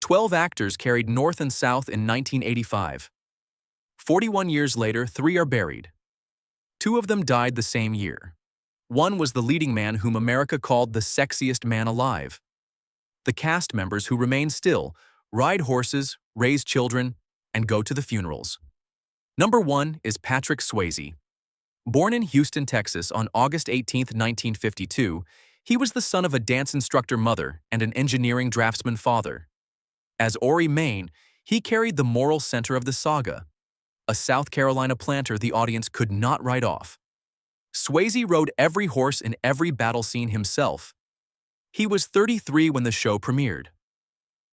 12 actors carried north and south in 1985. 41 years later, 3 are buried. 2 of them died the same year. One was the leading man whom America called the sexiest man alive. The cast members who remain still ride horses, raise children, and go to the funerals. Number 1 is Patrick Swayze. Born in Houston, Texas on August 18, 1952, he was the son of a dance instructor mother and an engineering draftsman father. As Orry, Maine, he carried the moral center of the saga, a South Carolina planter the audience could not write off. Swayze rode every horse in every battle scene himself. He was 33 when the show premiered.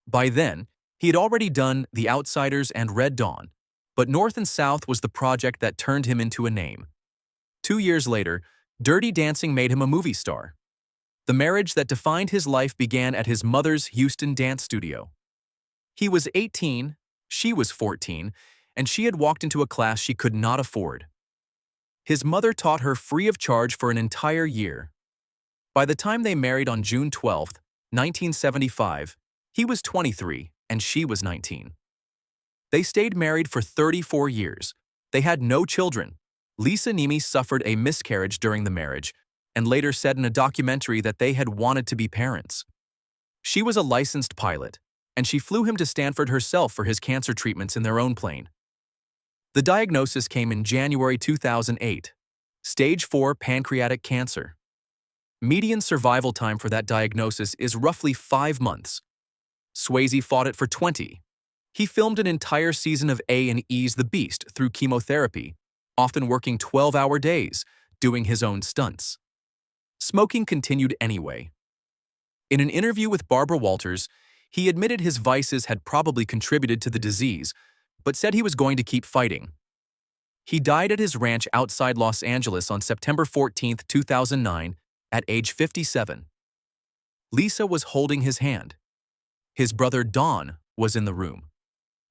By then, he had already done The Outsiders and Red Dawn, but North and South was the project that turned him into a name. 2 years later, Dirty Dancing made him a movie star. The marriage that defined his life began at his mother's Houston dance studio. He was 18, she was 14, and she had walked into a class she could not afford. His mother taught her free of charge for an entire year. By the time they married on June 12, 1975, he was 23 and she was 19. They stayed married for 34 years. They had no children. Lisa Niemi suffered a miscarriage during the marriage and later said in a documentary that they had wanted to be parents. She was a licensed pilot, and she flew him to Stanford herself for his cancer treatments in their own plane. The diagnosis came in January 2008, stage 4 pancreatic cancer. Median survival time for that diagnosis is roughly 5 months. Swayze fought it for 20. He filmed an entire season of A&E's The Beast through chemotherapy, often working 12-hour days, doing his own stunts. Smoking continued anyway. In an interview with Barbara Walters, he admitted his vices had probably contributed to the disease, but said he was going to keep fighting. He died at his ranch outside Los Angeles on September 14, 2009, at age 57. Lisa was holding his hand. His brother Don was in the room.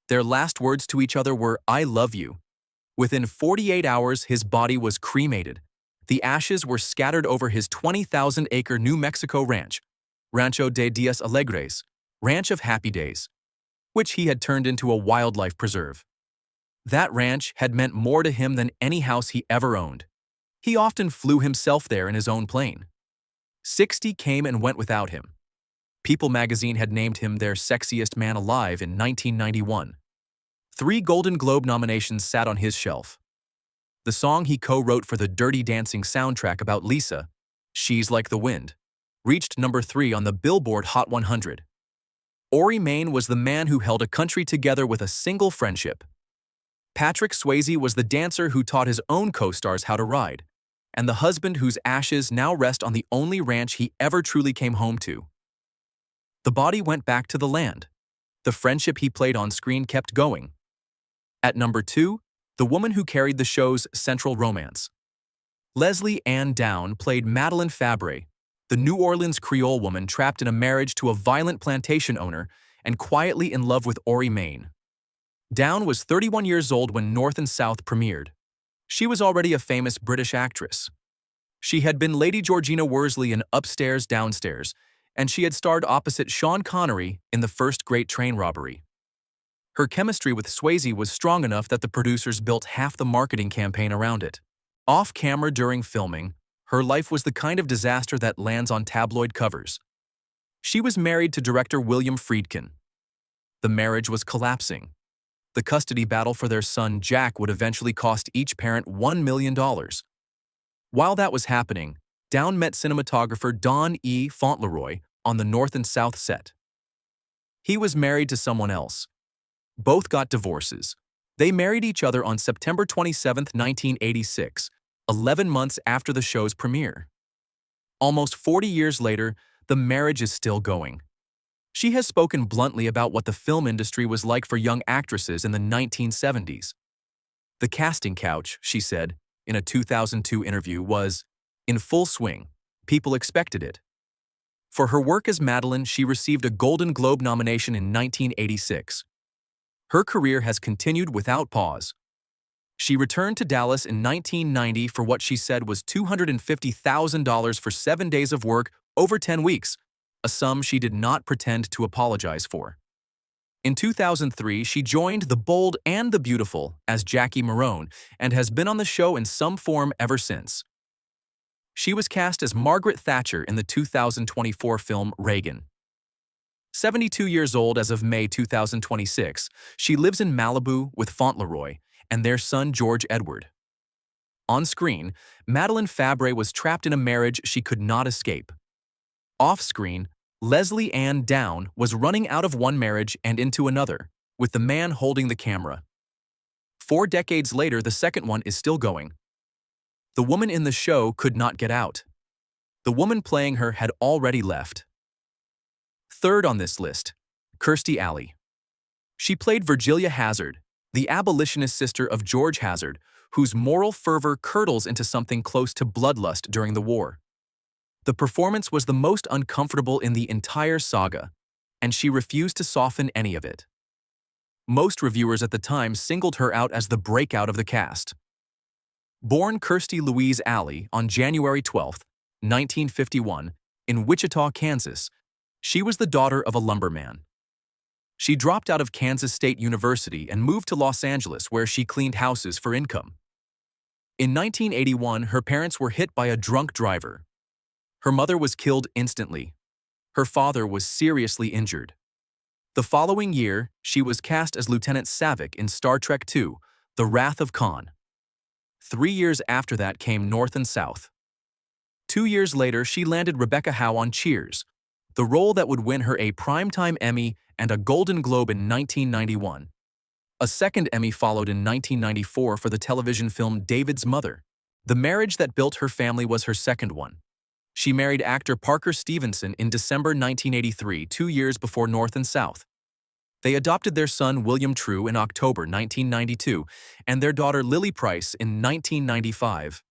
Their last words to each other were, "I love you." Within 48 hours, his body was cremated. The ashes were scattered over his 20,000-acre New Mexico ranch, Rancho de Dias Alegres, Ranch of Happy Days, which he had turned into a wildlife preserve. That ranch had meant more to him than any house he ever owned. He often flew himself there in his own plane. 60 came and went without him. People magazine had named him their sexiest man alive in 1991. 3 Golden Globe nominations sat on his shelf. The song he co-wrote for the Dirty Dancing soundtrack about Lisa, She's Like the Wind, reached number 3 on the Billboard Hot 100. Orry, Maine was the man who held a country together with a single friendship. Patrick Swayze was the dancer who taught his own co-stars how to ride, and the husband whose ashes now rest on the only ranch he ever truly came home to. The body went back to the land. The friendship he played on screen kept going. At number 2, the woman who carried the show's central romance. Leslie Ann Down played Madeline Fabre, the New Orleans Creole woman trapped in a marriage to a violent plantation owner and quietly in love with Orry, Maine. Down was 31 years old when North and South premiered. She was already a famous British actress. She had been Lady Georgina Worsley in Upstairs, Downstairs, and she had starred opposite Sean Connery in the first Great Train Robbery. Her chemistry with Swayze was strong enough that the producers built half the marketing campaign around it. Off-camera during filming, her life was the kind of disaster that lands on tabloid covers. She was married to director William Friedkin. The marriage was collapsing. The custody battle for their son Jack would eventually cost each parent $1 million. While that was happening, Down met cinematographer Don E. Fauntleroy on the North and South set. He was married to someone else. Both got divorces. They married each other on September 27, 1986, 11 months after the show's premiere. Almost 40 years later, the marriage is still going. She has spoken bluntly about what the film industry was like for young actresses in the 1970s. The casting couch, she said, in a 2002 interview, was in full swing. People expected it. For her work as Madeline, she received a Golden Globe nomination in 1986. Her career has continued without pause. She returned to Dallas in 1990 for what she said was $250,000 for 7 days of work over 10 weeks, a sum she did not pretend to apologize for. In 2003, she joined The Bold and the Beautiful as Jackie Marone and has been on the show in some form ever since. She was cast as Margaret Thatcher in the 2024 film Reagan. 72 years old as of May 2026, she lives in Malibu with Fauntleroy and their son George Edward. On screen, Madeleine Fabre was trapped in a marriage she could not escape. Off-screen, Leslie Ann Down was running out of one marriage and into another, with the man holding the camera. 4 decades later, the second one is still going. The woman in the show could not get out. The woman playing her had already left. Third on this list, Kirstie Alley. She played Virgilia Hazard, the abolitionist sister of George Hazard, whose moral fervor curdles into something close to bloodlust during the war. The performance was the most uncomfortable in the entire saga, and she refused to soften any of it. Most reviewers at the time singled her out as the breakout of the cast. Born Kirstie Louise Alley on January 12, 1951, in Wichita, Kansas, she was the daughter of a lumberman. She dropped out of Kansas State University and moved to Los Angeles, where she cleaned houses for income. In 1981, her parents were hit by a drunk driver. Her mother was killed instantly. Her father was seriously injured. The following year, she was cast as Lieutenant Saavik in Star Trek II, The Wrath of Khan. 3 years after that came North and South. 2 years later, she landed Rebecca Howe on Cheers, the role that would win her a Primetime Emmy and a Golden Globe in 1991. A second Emmy followed in 1994 for the television film David's Mother. The marriage that built her family was her second one. She married actor Parker Stevenson in December 1983, 2 years before North and South. They adopted their son William True in October 1992 and their daughter Lily Price in 1995.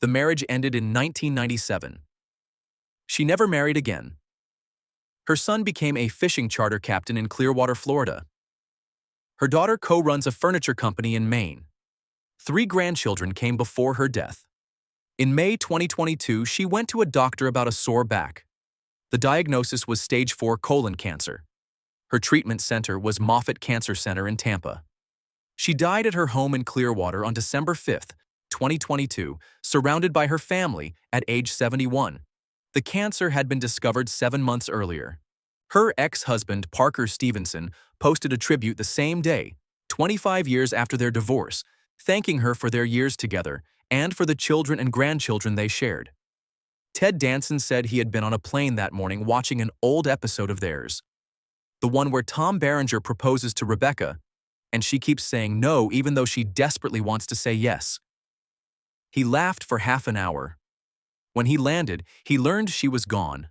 The marriage ended in 1997. She never married again. Her son became a fishing charter captain in Clearwater, Florida. Her daughter co-runs a furniture company in Maine. 3 grandchildren came before her death. In May 2022, she went to a doctor about a sore back. The diagnosis was stage 4 colon cancer. Her treatment center was Moffitt Cancer Center in Tampa. She died at her home in Clearwater on December 5, 2022, surrounded by her family at age 71. The cancer had been discovered 7 months earlier. Her ex-husband, Parker Stevenson, posted a tribute the same day, 25 years after their divorce, thanking her for their years together and for the children and grandchildren they shared. Ted Danson said he had been on a plane that morning watching an old episode of theirs, the one where Tom Berenger proposes to Rebecca, and she keeps saying no even though she desperately wants to say yes. He laughed for half an hour. When he landed, he learned she was gone.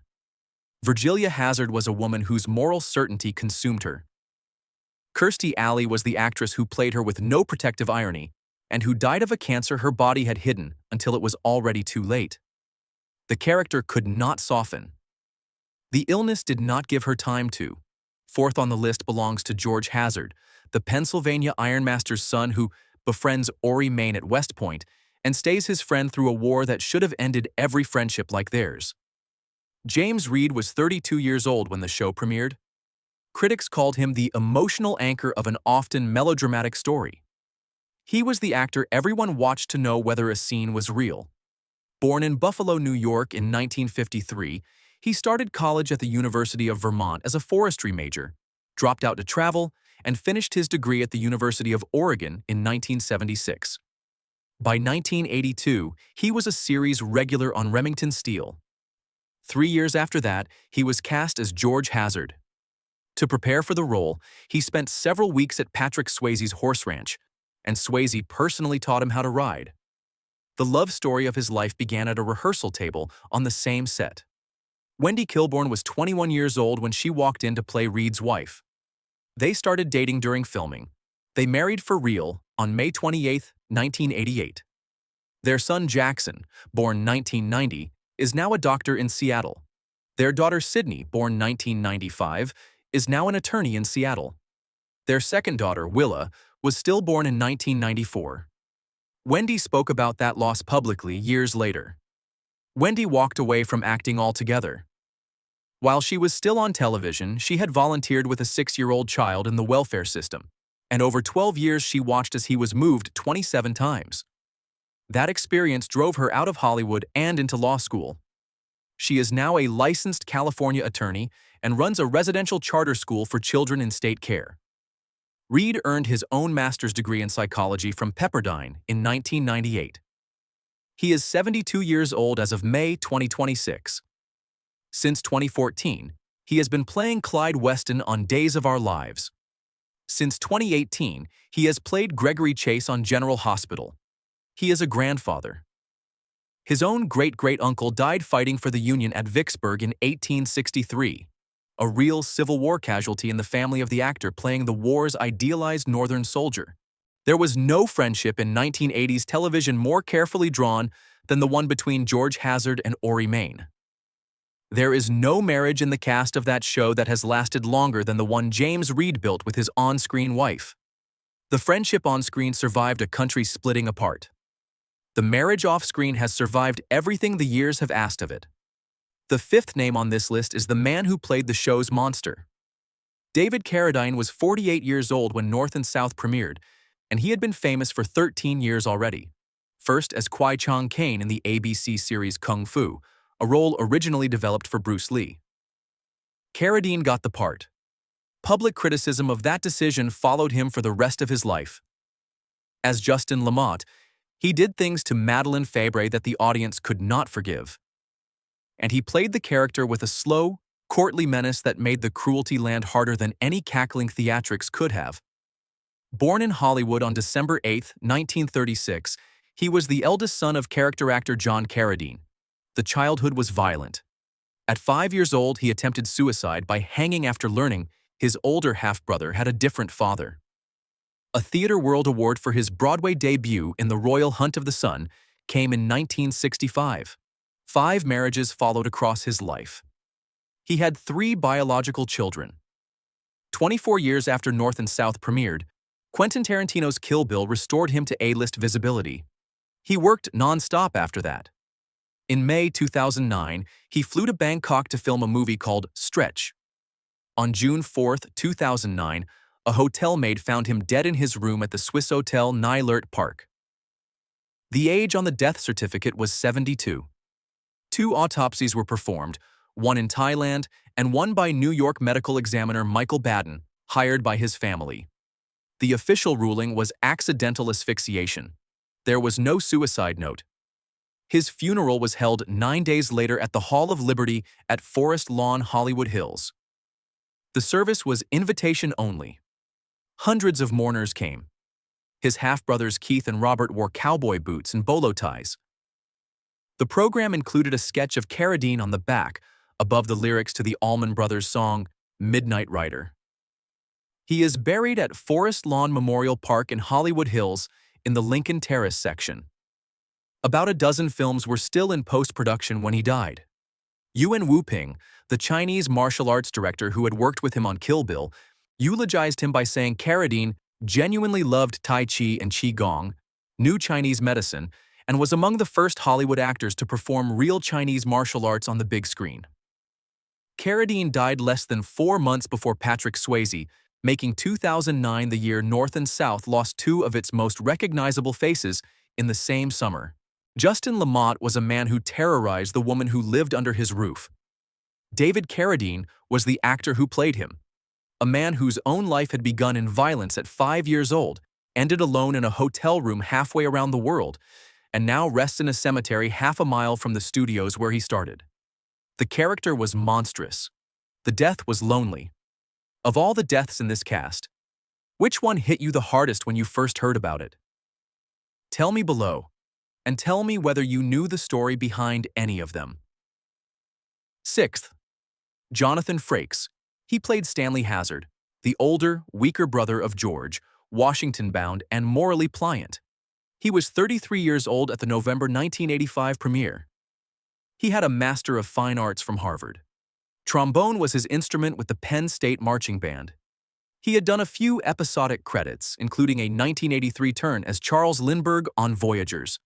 Virgilia Hazard was a woman whose moral certainty consumed her. Kirstie Alley was the actress who played her with no protective irony and who died of a cancer her body had hidden until it was already too late. The character could not soften. The illness did not give her time to. Fourth on the list belongs to George Hazard, the Pennsylvania ironmaster's son who befriends Orry Maine at West Point and stays his friend through a war that should have ended every friendship like theirs. James Reed was 32 years old when the show premiered. Critics called him the emotional anchor of an often melodramatic story. He was the actor everyone watched to know whether a scene was real. Born in Buffalo, New York in 1953, he started college at the University of Vermont as a forestry major, dropped out to travel, and finished his degree at the University of Oregon in 1976. By 1982, he was a series regular on Remington Steele. 3 years after that, he was cast as George Hazard. To prepare for the role, he spent several weeks at Patrick Swayze's horse ranch, and Swayze personally taught him how to ride. The love story of his life began at a rehearsal table on the same set. Wendy Kilborn was 21 years old when she walked in to play Reed's wife. They started dating during filming. They married for real on May 28, 1988. Their son Jackson, born 1990, is now a doctor in Seattle. Their daughter Sydney, born 1995, is now an attorney in Seattle. Their second daughter, Willa, was still born in 1994. Wendy spoke about that loss publicly years later. Wendy walked away from acting altogether. While she was still on television, she had volunteered with a 6-year-old child in the welfare system, and over 12 years she watched as he was moved 27 times. That experience drove her out of Hollywood and into law school. She is now a licensed California attorney and runs a residential charter school for children in state care. Reed earned his own master's degree in psychology from Pepperdine in 1998. He is 72 years old as of May 2026. Since 2014, he has been playing Clyde Weston on Days of Our Lives. Since 2018, he has played Gregory Chase on General Hospital. He is a grandfather. His own great-great-uncle died fighting for the Union at Vicksburg in 1863, a real Civil War casualty in the family of the actor playing the war's idealized Northern soldier. There was no friendship in 1980s television more carefully drawn than the one between George Hazard and Orry. There is no marriage in the cast of that show that has lasted longer than the one James Reed built with his on-screen wife. The friendship on-screen survived a country splitting apart. The marriage off-screen has survived everything the years have asked of it. The fifth name on this list is the man who played the show's monster. David Carradine was 48 years old when North and South premiered, and he had been famous for 13 years already. First as Kwai Chang Caine in the ABC series Kung Fu, a role originally developed for Bruce Lee. Carradine got the part. Public criticism of that decision followed him for the rest of his life. As Justin Lamont, he did things to Madeleine Fabre that the audience could not forgive. And he played the character with a slow, courtly menace that made the cruelty land harder than any cackling theatrics could have. Born in Hollywood on December 8, 1936, he was the eldest son of character actor John Carradine. The childhood was violent. At 5 years old, he attempted suicide by hanging after learning his older half-brother had a different father. A Theatre World Award for his Broadway debut in The Royal Hunt of the Sun came in 1965. 5 marriages followed across his life. He had 3 biological children. 24 years after North and South premiered, Quentin Tarantino's Kill Bill restored him to A-list visibility. He worked non-stop after that. In May 2009, he flew to Bangkok to film a movie called Stretch. On June 4, 2009, a hotel maid found him dead in his room at the Swiss Hotel Nylert Park. The age on the death certificate was 72. 2 autopsies were performed, one in Thailand and one by New York medical examiner Michael Baden, hired by his family. The official ruling was accidental asphyxiation. There was no suicide note. His funeral was held 9 days later at the Hall of Liberty at Forest Lawn, Hollywood Hills. The service was invitation only. Hundreds of mourners came. His half-brothers Keith and Robert wore cowboy boots and bolo ties. The program included a sketch of Carradine on the back, above the lyrics to the Allman Brothers song, Midnight Rider. He is buried at Forest Lawn Memorial Park in Hollywood Hills in the Lincoln Terrace section. About a dozen films were still in post-production when he died. Yuen Wu-ping, the Chinese martial arts director who had worked with him on Kill Bill, eulogized him by saying Carradine genuinely loved Tai Chi and Qigong, knew Chinese medicine, and was among the first Hollywood actors to perform real Chinese martial arts on the big screen. Carradine died less than 4 months before Patrick Swayze, making 2009 the year North and South lost 2 of its most recognizable faces in the same summer. Justin Lamont was a man who terrorized the woman who lived under his roof. David Carradine was the actor who played him. A man whose own life had begun in violence at 5 years old, ended alone in a hotel room halfway around the world, and now rests in a cemetery half a mile from the studios where he started. The character was monstrous. The death was lonely. Of all the deaths in this cast, which one hit you the hardest when you first heard about it? Tell me below, and tell me whether you knew the story behind any of them. 6th, Jonathan Frakes. He played Stanley Hazard, the older, weaker brother of George, Washington-bound and morally pliant. He was 33 years old at the November 1985 premiere. He had a Master of Fine Arts from Harvard. Trombone was his instrument with the Penn State Marching Band. He had done a few episodic credits, including a 1983 turn as Charles Lindbergh on Voyagers.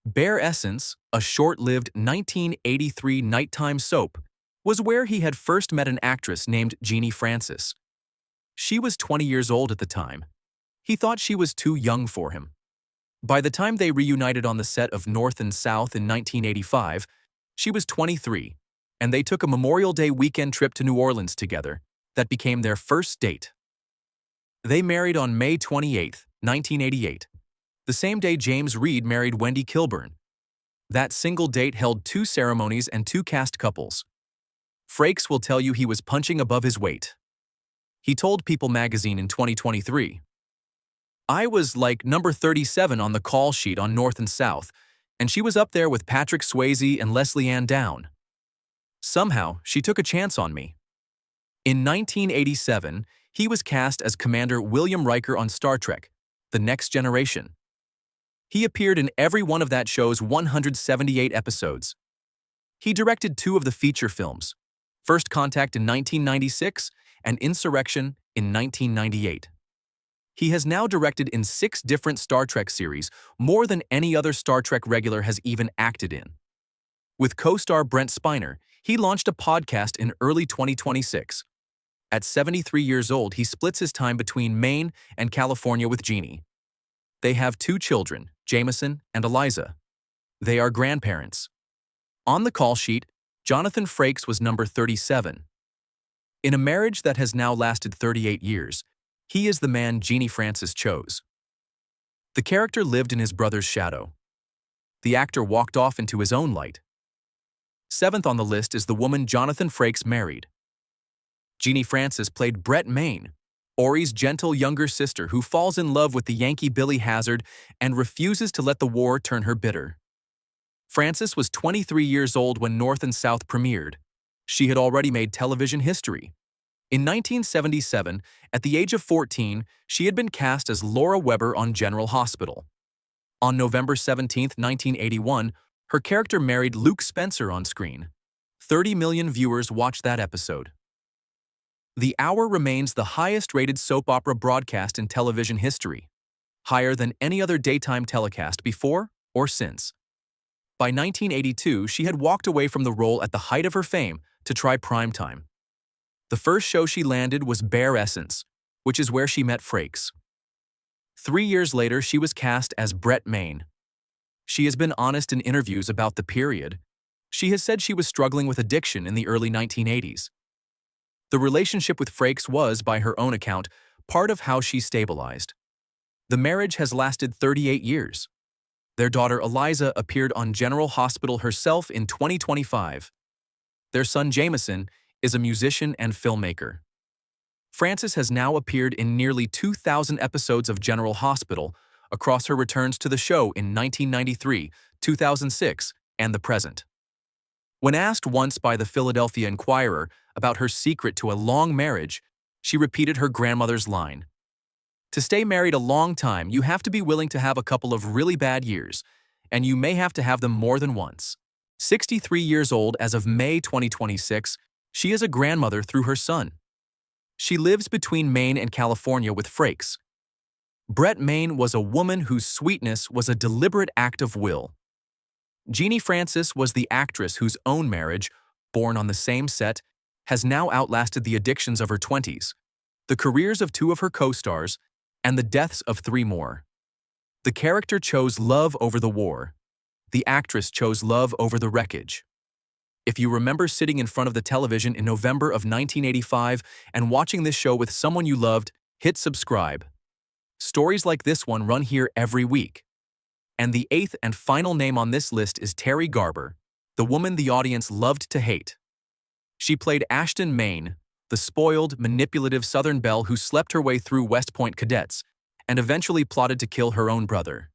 Bare Essence, a short-lived 1983 nighttime soap, was where he had first met an actress named Jeannie Francis. She was 20 years old at the time. He thought she was too young for him. By the time they reunited on the set of North and South in 1985, she was 23, and they took a Memorial Day weekend trip to New Orleans together that became their first date. They married on May 28, 1988, the same day James Reed married Wendy Kilburn. That single date held 2 ceremonies and 2 cast couples. Frakes will tell you he was punching above his weight. He told People magazine in 2023, "I was like number 37 on the call sheet on North and South, and she was up there with Patrick Swayze and Leslie Ann Down. Somehow, she took a chance on me." In 1987, he was cast as Commander William Riker on Star Trek: The Next Generation. He appeared in every one of that show's 178 episodes. He directed 2 of the feature films, First Contact in 1996 and Insurrection in 1998. He has now directed in 6 different Star Trek series, more than any other Star Trek regular has even acted in. With co-star Brent Spiner, he launched a podcast in early 2026. At 73 years old, he splits his time between Maine and California with Jeannie. They have 2 children, Jameson and Eliza. They are grandparents. On the call sheet, Jonathan Frakes was number 37. In a marriage that has now lasted 38 years, he is the man Jeannie Francis chose. The character lived in his brother's shadow. The actor walked off into his own light. 7th on the list is the woman Jonathan Frakes married. Jeannie Francis played Brett Maine, Orry's gentle younger sister who falls in love with the Yankee Billy Hazard and refuses to let the war turn her bitter. Francis was 23 years old when North and South premiered. She had already made television history. In 1977, at the age of 14, she had been cast as Laura Weber on General Hospital. On November 17, 1981, her character married Luke Spencer on screen. 30 million viewers watched that episode. The Hour remains the highest-rated soap opera broadcast in television history, higher than any other daytime telecast before or since. By 1982, she had walked away from the role at the height of her fame to try primetime. The first show she landed was Bare Essence, which is where she met Frakes. 3 years later, she was cast as Brett Maine. She has been honest in interviews about the period. She has said she was struggling with addiction in the early 1980s. The relationship with Frakes was, by her own account, part of how she stabilized. The marriage has lasted 38 years. Their daughter Eliza appeared on General Hospital herself in 2025. Their son Jameson is a musician and filmmaker. Francis has now appeared in nearly 2,000 episodes of General Hospital across her returns to the show in 1993, 2006, and the present. When asked once by the Philadelphia Inquirer about her secret to a long marriage, she repeated her grandmother's line. "To stay married a long time, you have to be willing to have a couple of really bad years, and you may have to have them more than once." 63 years old as of May 2026, she is a grandmother through her son. She lives between Maine and California with Frakes. Brett Maine was a woman whose sweetness was a deliberate act of will. Jeannie Francis was the actress whose own marriage, born on the same set, has now outlasted the addictions of her 20s, the careers of 2 of her co-stars, and the deaths of 3 more. The character chose love over the war. The actress chose love over the wreckage. If you remember sitting in front of the television in November of 1985 and watching this show with someone you loved, hit subscribe. Stories like this one run here every week. And the 8th and final name on this list is Terry Garber, the woman the audience loved to hate. She played Ashton Maine, the spoiled, manipulative Southern belle who slept her way through West Point cadets and eventually plotted to kill her own brother.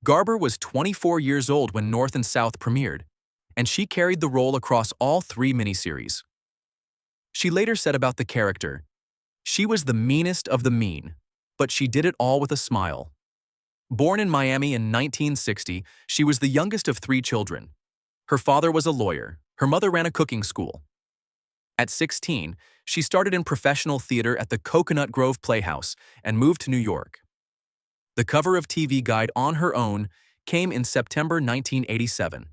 Garber was 24 years old when North and South premiered, and she carried the role across all 3 miniseries. She later said about the character, "She was the meanest of the mean, but she did it all with a smile." Born in Miami in 1960, she was the youngest of 3 children. Her father was a lawyer. Her mother ran a cooking school. At 16, she started in professional theater at the Coconut Grove Playhouse and moved to New York. The cover of TV Guide on her own came in September 1987.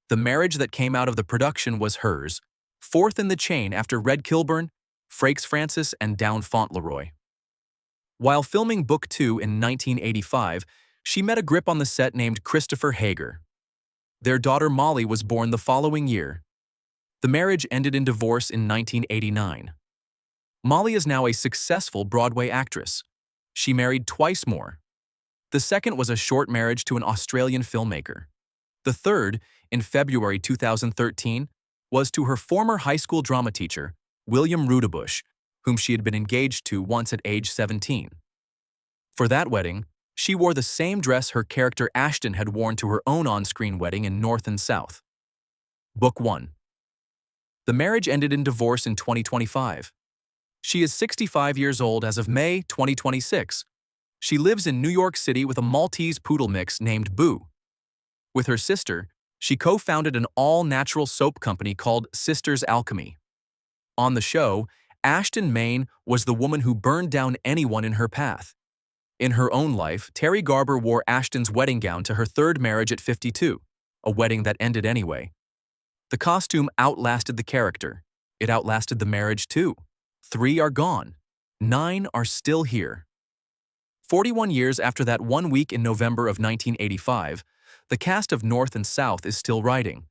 The marriage that came out of the production was hers, fourth in the chain after Red Kilburn, Frakes Francis, and Down Fauntleroy. While filming Book 2 in 1985, she met a grip on the set named Christopher Hager. Their daughter Molly was born the following year. The marriage ended in divorce in 1989. Molly is now a successful Broadway actress. She married twice more. The second was a short marriage to an Australian filmmaker. The third, in February 2013, was to her former high school drama teacher, William Rudebush, whom she had been engaged to once at age 17. For that wedding, she wore the same dress her character Ashton had worn to her own on-screen wedding in North and South. Book 1. The marriage ended in divorce in 2025. She is 65 years old as of May 2026. She lives in New York City with a Maltese poodle mix named Boo. With her sister, she co-founded an all-natural soap company called Sisters Alchemy. On the show, Ashton Maine was the woman who burned down anyone in her path. In her own life, Terry Garber wore Ashton's wedding gown to her third marriage at 52, a wedding that ended anyway. The costume outlasted the character. It outlasted the marriage too. 3 are gone. 9 are still here. 41 years after that one week in November of 1985, the cast of North and South is still writing.